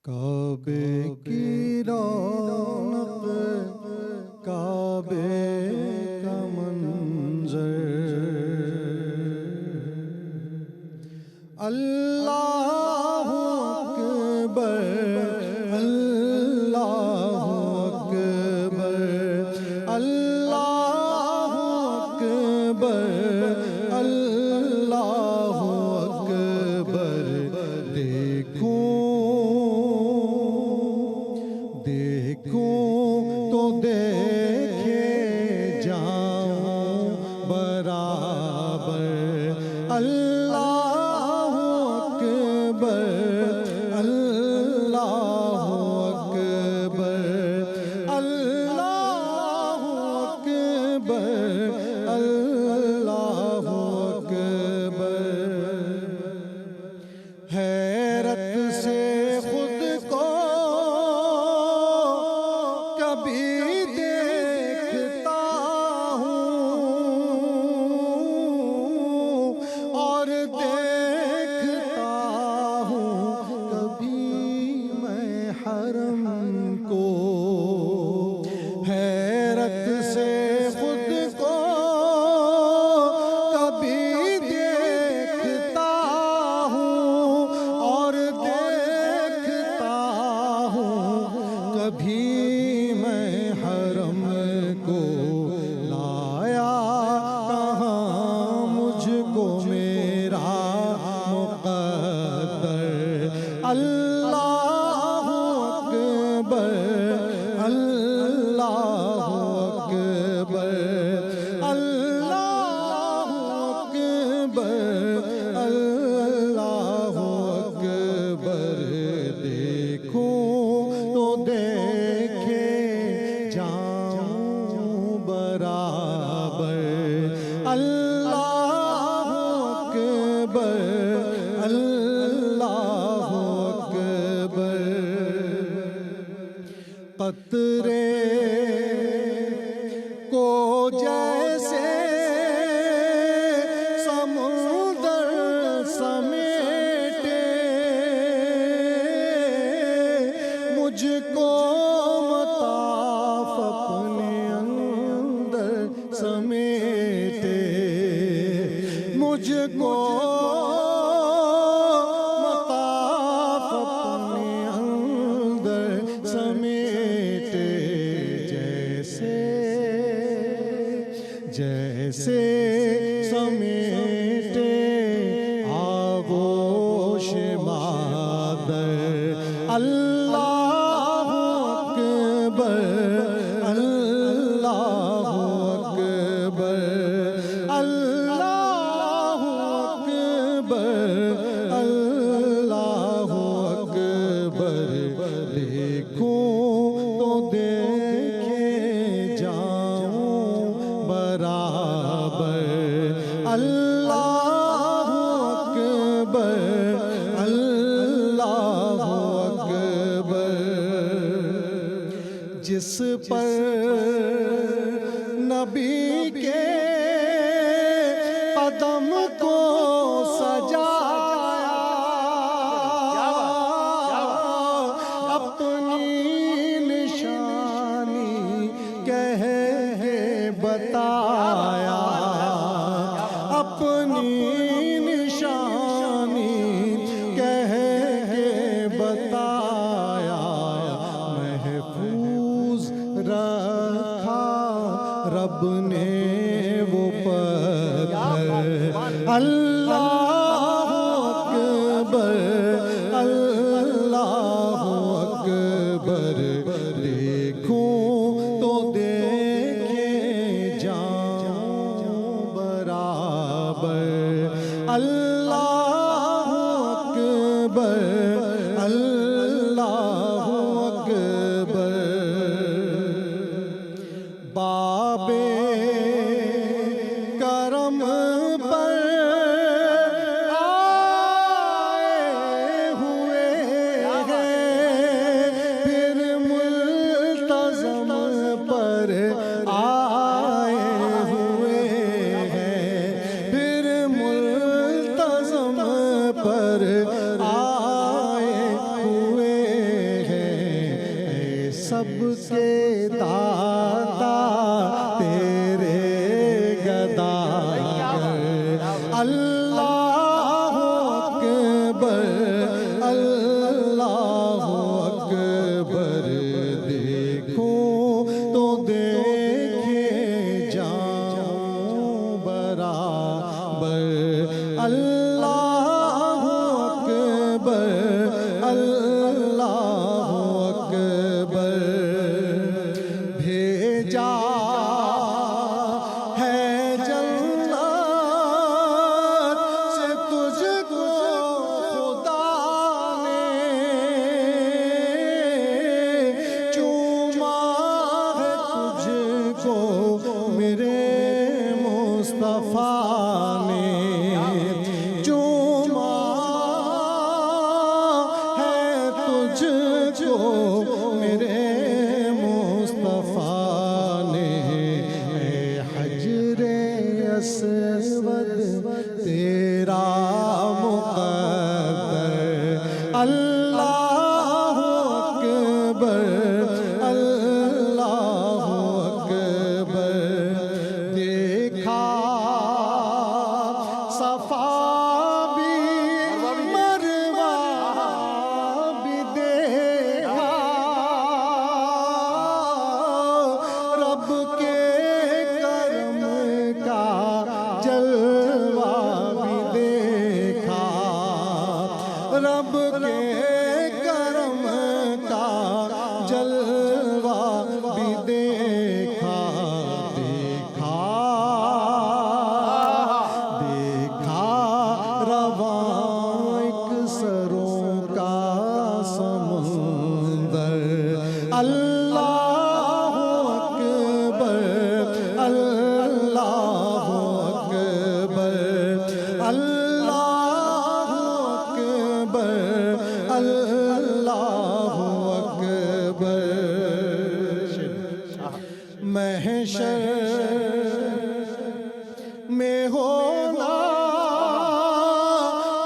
काबे की रौनक, काबे का मंजर, अल्लाहु अकबर, अल्लाहु अकबर, अल्लाहु अकबर, अल्लाहु अकबर। देखूं तो देखे जाऊं बराबर, अल्लाहु अकबर, अल्लाहु अकबर, अल्लाहु अकबर, अल्लाहु अकबर। हैरत से खुद को कभी देखता हूँ और देखता हूँ कभी मैं हरम को। हैरत से खुद को कभी देखता हूँ और देखता हूँ कभी मैं हरम को। लाया कहाँ मुझको मेरा मुक़द्दर, अल्लाहु अकबर, अल्लाहु अकबर, अल्लाहु अकबर, अल्लाहु अकबर। देखूं तो देखे जाऊं बराबर, अल्लाहु अकबर, अल्लाहु अकबर। कतरे को जैसे समुद्र समेटे, मुझको मताफ अपने अंदर समेटे, मुझको मताफ अपने अंदर समेटे। जैसे समेटे आगोश मादर, अल्लाहु अकबर, अल्लाहु अकबर, अल्लाहु अकबर, अल्लाहु अकबर। देखूं तो देखे जाऊं बराबर, अल्लाहु अकबर, अल्लाहु अकबर। जिस पर नबी के कदम को सजाया, अपनी निशानी कह के बताया, अपनी निशानी कह के बताया। महफूज रखा रब ने वो पत्थर, अल्लाहु अकबर, अल्लाहु अकबर। देखूं तो देखे जाऊं बराबर, अल्लाहु अकबर, अल्लाहु अकबर। बाबे करम पर सबके दाता तेरे गदागर। अल्लाह अकबर, अल्लाह अकबर, देखो तो देखे जाऊं बराबर। अल्लाह अकबर, अल्लाह अकबर, भेजा है जन्नत से तुझको खुदा ने, चूमा है तुझको मेरे मुस्तफा ने, चूमा है तुझको मेरे मुस्तफा ने। ऐ हजरे अस्वद तेरा मुक़द्दर। अल्लाह अकबर, अल्लाह अकबर, देखा सफा भी मरवा भी देखा, रब के करम का जलवा भी देखा, रब के करम का जलवा भी देखा। देखा देखा रवां एक सरों का समुंदर। अल्लाह अकबर, अल्लाह अकबर, अल्लाह अकबर, अल्लाह अकबर। महशर में होना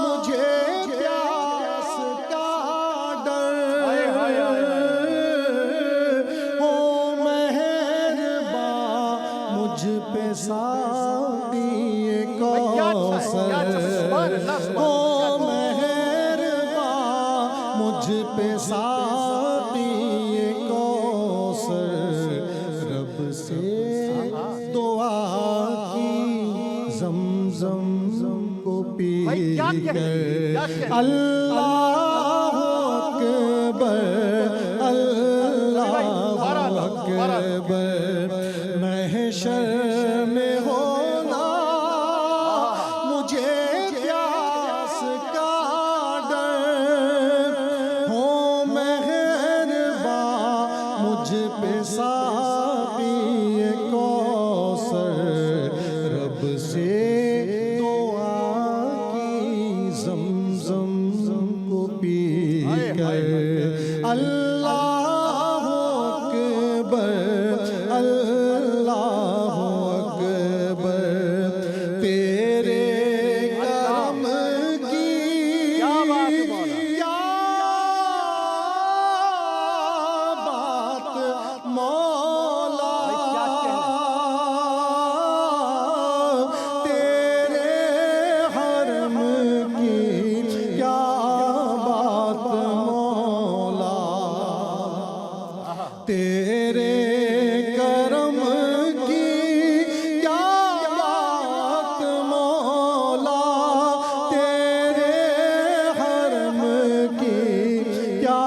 मुझे प्यास का डर, हो मेहरबान मुझ पे साक़ी कौसर, हो मेहरबान मुझ पे साक़ी कौसर। रब से दुआ की ज़मज़म को पी कर। अल्लाह अकबर, अल्लाह अकबर, महशर में होना मुझे प्यास का डर, हो मेहरबान मुझ पे साक़ी कौसर। रब से दुआ की ज़मज़म को पी कर। अल्लाह अकबर, अल्लाह अकबर, तेरे करम की क्या बात मौला, तेरे हरम की क्या बात मौला, तेरे करम की क्या बात मौला, तेरे हरम की क्या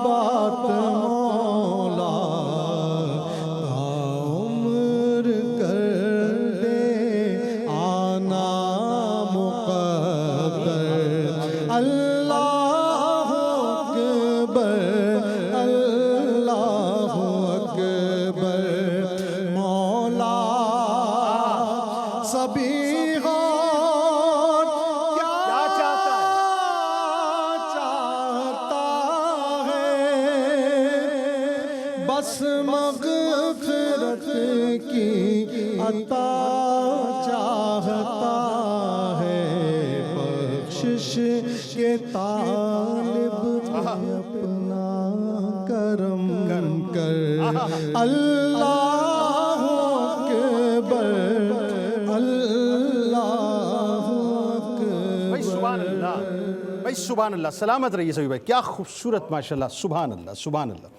बात मौला। उम्र कर दे आना मुक़द्दर। अल्लाह अकबर, अल्लाह अकबर, मौला सभी गौर क्या चाहता है, बस मग़फ़िरत की अता चाहता है। बख्शिश के तालिब पे अपना करम अल्लाह अकबर, अल्लाह भाई सुभान अल्लाह, भाई सुभान अल्लाह। सलामत रहिए सभी भाई, क्या खूबसूरत माशाल्लाह, सुभान अल्लाह सुभान अल्लाह।